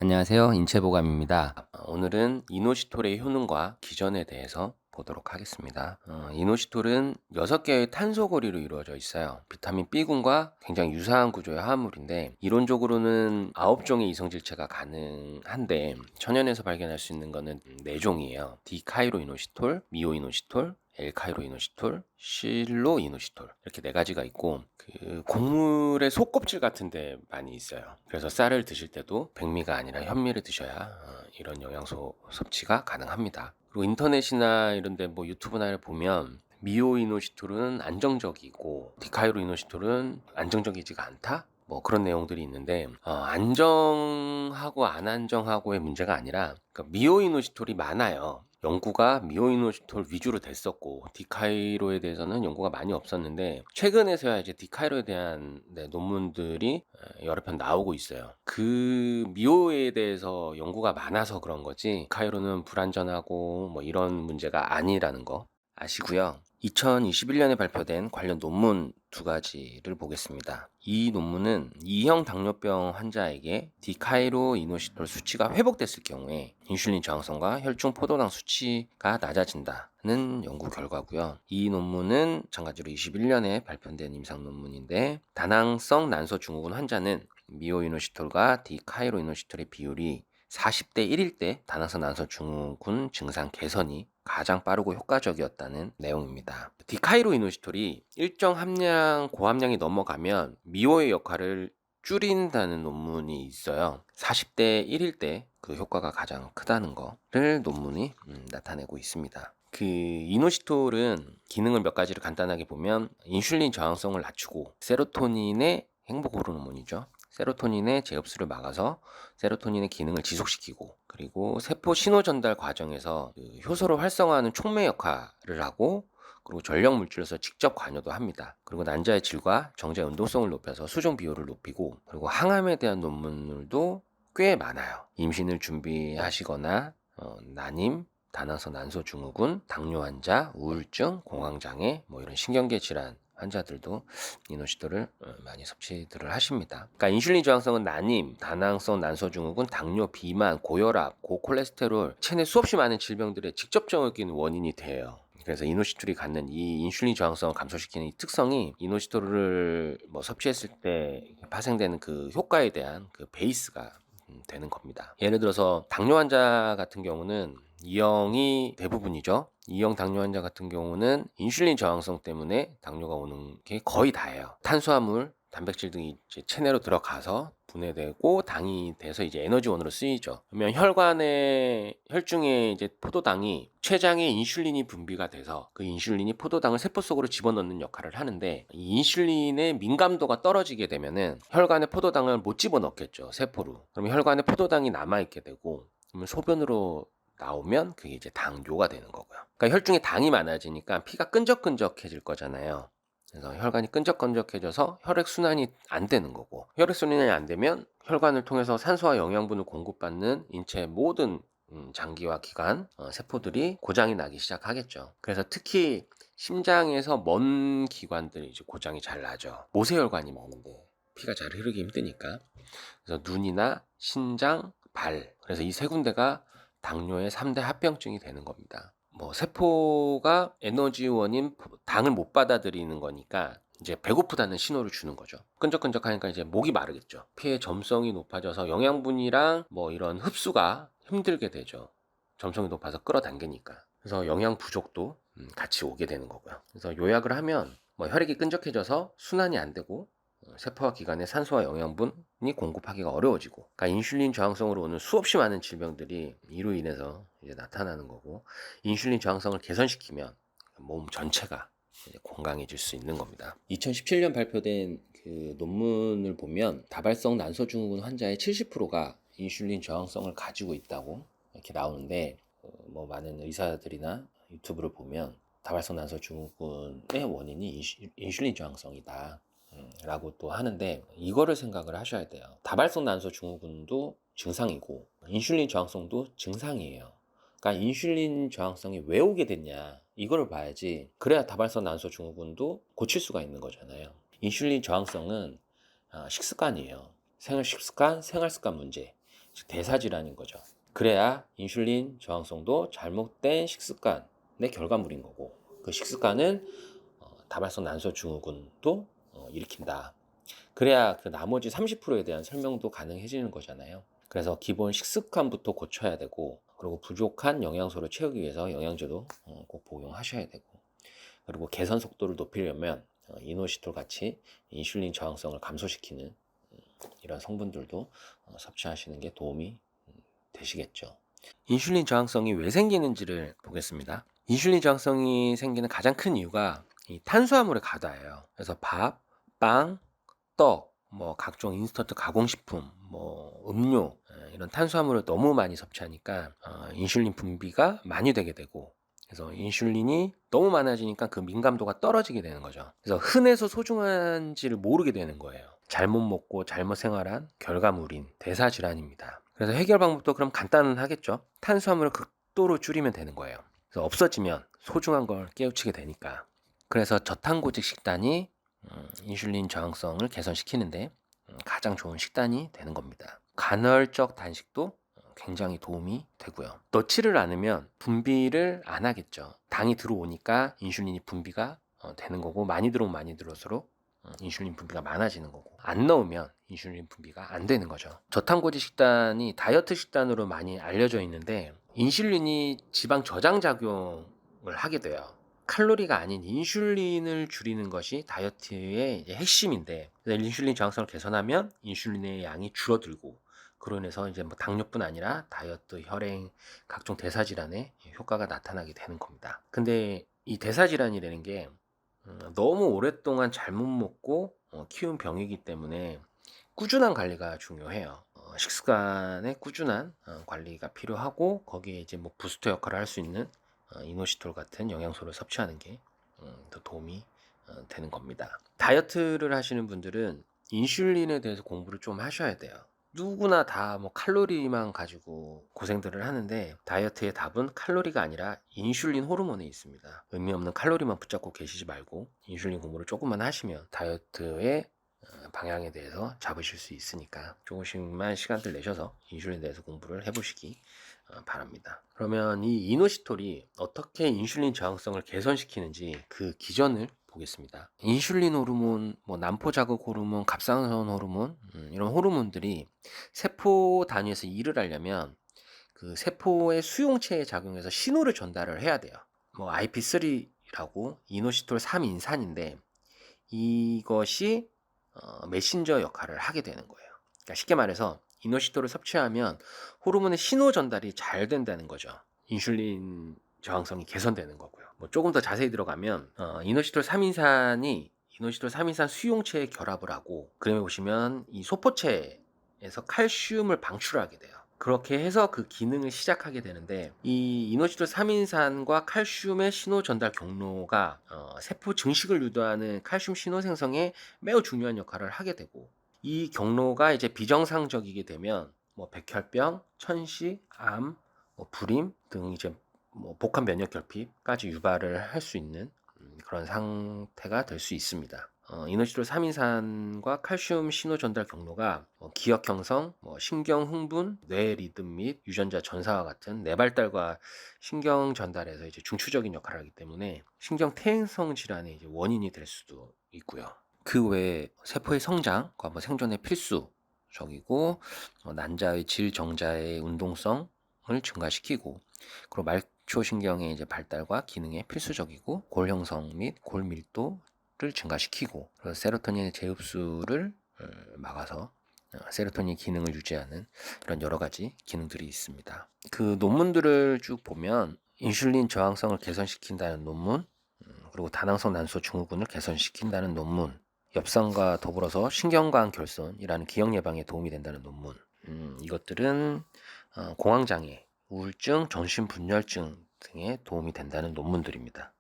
안녕하세요. 인체보감입니다. 오늘은 이노시톨의 효능과 기전에 대해서 보도록 하겠습니다. 이노시톨은 6개의 탄소고리로 이루어져 있어요. 비타민 B군과 굉장히 유사한 구조의 화합물인데 이론적으로는 9종의 이성질체가 가능한데 천연에서 발견할 수 있는 거는 4종이에요. 디카이로이노시톨, 미오이노시톨, 엘카이로이노시톨, 실로이노시톨 이렇게 4가지가 있고 그 곡물의 속껍질 같은 데 많이 있어요. 그래서 쌀을 드실 때도 백미가 아니라 현미를 드셔야 이런 영양소 섭취가 가능합니다. 그리고 인터넷이나 이런 데 뭐 유튜브나 보면 미오이노시톨은 안정적이고 디카이로이노시톨은 안정적이지가 않다? 뭐 그런 내용들이 있는데 안정하고 안 안정하고의 문제가 아니라 그러니까 미오이노시톨이 많아요. 연구가 미오이노시톨 위주로 됐었고 디카이로에 대해서는 연구가 많이 없었는데 최근에서야 이제 디카이로에 대한 논문들이 여러 편 나오고 있어요. 그 미오에 대해서 연구가 많아서 그런 거지 디카이로는 불안전하고 뭐 이런 문제가 아니라는 거 아시고요. 2021년에 발표된 관련 논문 2가지를 보겠습니다. 이 논문은 2형 당뇨병 환자에게 디카이로 이노시톨 수치가 회복됐을 경우에 인슐린 저항성과 혈중 포도당 수치가 낮아진다는 연구 결과고요. 이 논문은 마찬가지로 21년에 발표된 임상 논문인데 다낭성 난소 증후군 환자는 미오이노시톨과 디카이로이노시톨의 비율이 40대 1일 때 다낭성 난소 증후군 증상 개선이 가장 빠르고 효과적이었다는 내용입니다. 디카이로이노시톨이 일정 함량, 고함량이 넘어가면 미오의 역할을 줄인다는 논문이 있어요. 40대 1일 때 그 효과가 가장 크다는 거를 논문이 나타내고 있습니다. 그 이노시톨은 기능을 몇 가지를 간단하게 보면 인슐린 저항성을 낮추고 세로토닌의 행복 호르몬이죠. 세로토닌의 재흡수를 막아서 세로토닌의 기능을 지속시키고 그리고 세포 신호 전달 과정에서 그 효소를 활성화하는 촉매 역할을 하고 그리고 전력 물질로서 직접 관여도 합니다. 그리고 난자의 질과 정자의 운동성을 높여서 수종 비율을 높이고 그리고 항암에 대한 논문들도 꽤 많아요. 임신을 준비하시거나 난임, 다낭성 난소 증후군, 당뇨 환자, 우울증, 공황장애 뭐 이런 신경계 질환 환자들도 이노시톨을 많이 섭취들을 하십니다. 그러니까 인슐린 저항성은 난임, 다낭성 난소증후군, 당뇨, 비만, 고혈압, 고콜레스테롤, 체내 수없이 많은 질병들의 직접적인 원인이 돼요. 그래서 이노시톨이 갖는 이 인슐린 저항성을 감소시키는 이 특성이 이노시톨을 뭐 섭취했을 때 파생되는 그 효과에 대한 그 베이스가 되는 겁니다. 예를 들어서 당뇨 환자 같은 경우는 2형이 대부분이죠. 2형 당뇨 환자 같은 경우는 인슐린 저항성 때문에 당뇨가 오는 게 거의 다예요. 탄수화물, 단백질 등이 이제 체내로 들어가서 분해되고 당이 돼서 이제 에너지원으로 쓰이죠. 그러면 혈중에 이제 포도당이 췌장에 인슐린이 분비가 돼서 그 인슐린이 포도당을 세포 속으로 집어넣는 역할을 하는데 이 인슐린의 민감도가 떨어지게 되면은 혈관에 포도당을 못 집어넣겠죠, 세포로. 그러면 혈관에 포도당이 남아 있게 되고 그러면 소변으로 나오면 그게 이제 당뇨가 되는 거고요. 그러니까 혈중에 당이 많아지니까 피가 끈적끈적해질 거잖아요. 그래서 혈관이 끈적끈적해져서 혈액순환이 안 되는 거고 혈액순환이 안 되면 혈관을 통해서 산소와 영양분을 공급받는 인체의 모든 장기와 기관, 세포들이 고장이 나기 시작하겠죠. 그래서 특히 심장에서 먼 기관들이 이제 고장이 잘 나죠. 모세혈관이 많은데 피가 잘 흐르기 힘드니까. 그래서 눈이나 신장, 발. 그래서 이 3군데가 당뇨의 3대 합병증이 되는 겁니다. 뭐 세포가 에너지원인 당을 못 받아들이는 거니까 이제 배고프다는 신호를 주는 거죠. 끈적끈적하니까 이제 목이 마르겠죠. 피의 점성이 높아져서 영양분이랑 뭐 이런 흡수가 힘들게 되죠. 점성이 높아서 끌어당기니까. 그래서 영양 부족도 같이 오게 되는 거고요. 그래서 요약을 하면 뭐 혈액이 끈적해져서 순환이 안 되고 세포와 기관에 산소와 영양분이 공급하기가 어려워지고, 그러니까 인슐린 저항성으로 오는 수없이 많은 질병들이 이로 인해서 이제 나타나는 거고, 인슐린 저항성을 개선시키면 몸 전체가 이제 건강해질 수 있는 겁니다. 2017년 발표된 그 논문을 보면 다발성 난소증후군 환자의 70%가 인슐린 저항성을 가지고 있다고 이렇게 나오는데, 뭐 많은 의사들이나 유튜브를 보면 다발성 난소증후군의 원인이 인슐린 저항성이다 라고 또 하는데, 이거를 생각을 하셔야 돼요. 다발성 난소 증후군도 증상이고 인슐린 저항성도 증상이에요. 그러니까 인슐린 저항성이 왜 오게 됐냐 이거를 봐야지, 그래야 다발성 난소 증후군도 고칠 수가 있는 거잖아요. 인슐린 저항성은 식습관이에요. 생활 식습관, 생활 습관 문제. 대사질환인 거죠. 그래야 인슐린 저항성도 잘못된 식습관의 결과물인 거고, 그 식습관은 다발성 난소 증후군도 일으킨다. 그래야 그 나머지 30%에 대한 설명도 가능해지는 거잖아요. 그래서 기본 식습관부터 고쳐야 되고, 그리고 부족한 영양소를 채우기 위해서 영양제도 꼭 복용하셔야 되고, 그리고 개선 속도를 높이려면 이노시톨 같이 인슐린 저항성을 감소시키는 이런 성분들도 섭취하시는 게 도움이 되시겠죠. 인슐린 저항성이 왜 생기는지를 보겠습니다. 인슐린 저항성이 생기는 가장 큰 이유가 이 탄수화물의 과다예요. 그래서 밥, 빵, 떡, 뭐 각종 인스턴트 가공식품, 뭐 음료, 이런 탄수화물을 너무 많이 섭취하니까 인슐린 분비가 많이 되게 되고, 그래서 인슐린이 너무 많아지니까 그 민감도가 떨어지게 되는 거죠. 그래서 흔해서 소중한지를 모르게 되는 거예요. 잘못 먹고 잘못 생활한 결과물인 대사질환입니다. 그래서 해결 방법도 그럼 간단하겠죠. 탄수화물을 극도로 줄이면 되는 거예요. 그래서 없어지면 소중한 걸 깨우치게 되니까. 그래서 저탄고지 식단이 인슐린 저항성을 개선시키는데 가장 좋은 식단이 되는 겁니다. 간헐적 단식도 굉장히 도움이 되고요. 넣지를 않으면 분비를 안 하겠죠. 당이 들어오니까 인슐린이 분비가 되는 거고, 많이 들어오면 많이 들어올수록 인슐린 분비가 많아지는 거고, 안 넣으면 인슐린 분비가 안 되는 거죠. 저탄고지 식단이 다이어트 식단으로 많이 알려져 있는데, 인슐린이 지방 저장 작용을 하게 돼요. 칼로리가 아닌 인슐린을 줄이는 것이 다이어트의 핵심인데, 인슐린 저항성을 개선하면 인슐린의 양이 줄어들고, 그로 인해서 이제 뭐 당뇨뿐 아니라 다이어트, 혈행, 각종 대사질환에 효과가 나타나게 되는 겁니다. 근데 이 대사질환이라는 게 너무 오랫동안 잘못 먹고 키운 병이기 때문에 꾸준한 관리가 중요해요. 식습관의 꾸준한 관리가 필요하고, 거기에 이제 뭐 부스터 역할을 할 수 있는 이노시톨 같은 영양소를 섭취하는 게 더 도움이 되는 겁니다. 다이어트를 하시는 분들은 인슐린에 대해서 공부를 좀 하셔야 돼요. 누구나 다 뭐 칼로리만 가지고 고생들을 하는데, 다이어트의 답은 칼로리가 아니라 인슐린 호르몬에 있습니다. 의미 없는 칼로리만 붙잡고 계시지 말고 인슐린 공부를 조금만 하시면 다이어트의 방향에 대해서 잡으실 수 있으니까 조금씩만 시간들 내셔서 인슐린에 대해서 공부를 해보시기 바랍니다. 그러면 이 이노시톨이 어떻게 인슐린 저항성을 개선시키는지 그 기전을 보겠습니다. 인슐린 호르몬, 뭐 난포 자극 호르몬, 갑상선 호르몬, 이런 호르몬들이 세포 단위에서 일을 하려면 그 세포의 수용체에 작용해서 신호를 전달을 해야 돼요. 뭐 IP3라고 이노시톨 3인산인데, 이것이 메신저 역할을 하게 되는 거예요. 그러니까 쉽게 말해서 이노시톨을 섭취하면 호르몬의 신호 전달이 잘 된다는 거죠. 인슐린 저항성이 개선되는 거고요. 뭐 조금 더 자세히 들어가면 이노시톨 3인산이 이노시톨 3인산 수용체에 결합을 하고, 그러면 보시면 이 소포체에서 칼슘을 방출하게 돼요. 그렇게 해서 그 기능을 시작하게 되는데, 이 이노시톨 3인산과 칼슘의 신호 전달 경로가 세포 증식을 유도하는 칼슘 신호 생성에 매우 중요한 역할을 하게 되고, 이 경로가 이제 비정상적이게 되면 뭐 백혈병, 천식, 암, 뭐 불임 등 이제 뭐 복합 면역 결핍까지 유발을 할 수 있는 그런 상태가 될 수 있습니다. 이노시톨 3인산과 칼슘 신호 전달 경로가 기억 형성, 신경 흥분, 뇌 리듬 및 유전자 전사와 같은 뇌 발달과 신경 전달에서 이제 중추적인 역할을 하기 때문에 신경 퇴행성 질환의 이제 원인이 될 수도 있고요. 그 외에 세포의 성장과 생존에 필수적이고, 난자의 질 정자의 운동성을 증가시키고, 그리고 말초신경의 이제 발달과 기능에 필수적이고, 골 형성 및 골 밀도를 증가시키고, 그리고 세로토닌의 재흡수를 막아서 세로토닌 기능을 유지하는 이런 여러 가지 기능들이 있습니다. 그 논문들을 쭉 보면 인슐린 저항성을 개선시킨다는 논문, 그리고 다낭성 난소 증후군을 개선시킨다는 논문, 엽산과 더불어서 신경관 결손이라는 기억 예방에 도움이 된다는 논문, 이것들은 공황장애, 우울증, 정신분열증 등에 도움이 된다는 논문들입니다.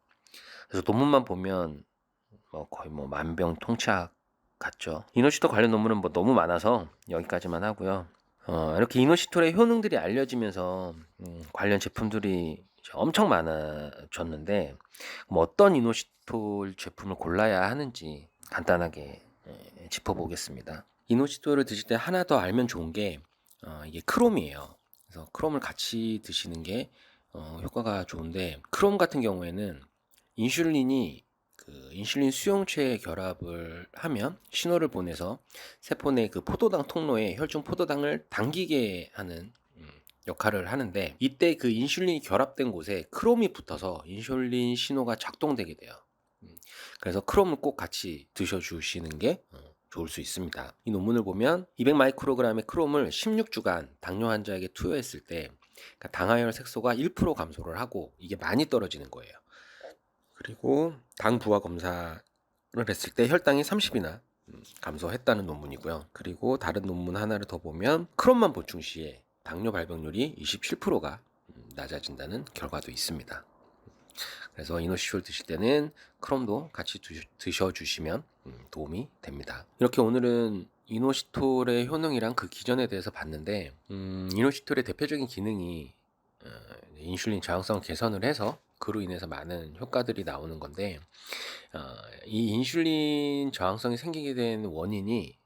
그래서 논문만 보면 거의 만병통치약 같죠. 이노시톨 관련 논문은 너무 많아서 여기까지만 하고요. 이렇게 이노시톨의 효능들이 알려지면서 관련 제품들이 엄청 많아졌는데, 어떤 이노시톨 제품을 골라야 하는지 간단하게 짚어보겠습니다. 이노시톨을 드실 때 하나 더 알면 좋은 게, 이게 크롬이에요. 그래서 크롬을 같이 드시는 게 효과가 좋은데, 크롬 같은 경우에는 인슐린이 그 인슐린 수용체에 결합을 하면 신호를 보내서 세포 내 그 포도당 통로에 혈중 포도당을 당기게 하는 역할을 하는데, 이때 그 인슐린이 결합된 곳에 크롬이 붙어서 인슐린 신호가 작동되게 돼요. 그래서 크롬을 꼭 같이 드셔주시는 게 좋을 수 있습니다. 이 논문을 보면 200 마이크로그램의 크롬을 16주간 당뇨 환자에게 투여했을 때 그러니까 당하혈 색소가 1% 감소를 하고 이게 많이 떨어지는 거예요. 그리고 당 부하 검사를 했을 때 혈당이 30이나 감소했다는 논문이고요. 그리고 다른 논문 하나를 더 보면 크롬만 보충 시에 당뇨 발병률이 27%가 낮아진다는 결과도 있습니다. 그래서 이노시졸 드실 때는 크롬도 같이 드셔주시면 도움이 됩니다. 이렇게 오늘은 이노시톨의 효능이랑 그 기전에 대해서 봤는데, 이노시톨의 대표적인 기능이 인슐린 저항성 개선을 해서 그로 인해서 많은 효과들이 나오는 건데, 이 인슐린 저항성이 생기게 된 원인이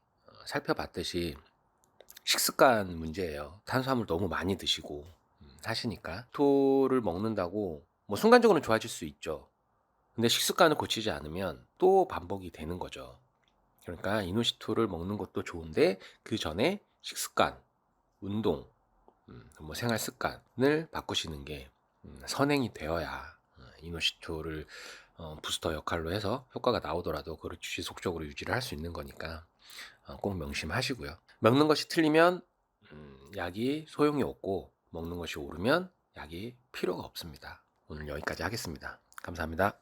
살펴봤듯이 식습관 문제예요. 탄수화물 너무 많이 드시고 하시니까 토를 먹는다고 뭐 순간적으로는 좋아질 수 있죠. 근데 식습관을 고치지 않으면 또 반복이 되는 거죠. 그러니까 이노시토를 먹는 것도 좋은데 그 전에 식습관, 운동, 뭐 생활 습관을 바꾸시는 게 선행이 되어야 이노시토를 부스터 역할로 해서 효과가 나오더라도 그걸 지속적으로 유지를 할 수 있는 거니까 꼭 명심하시고요. 먹는 것이 틀리면 약이 소용이 없고, 먹는 것이 옳으면 약이 필요가 없습니다. 오늘 여기까지 하겠습니다. 감사합니다.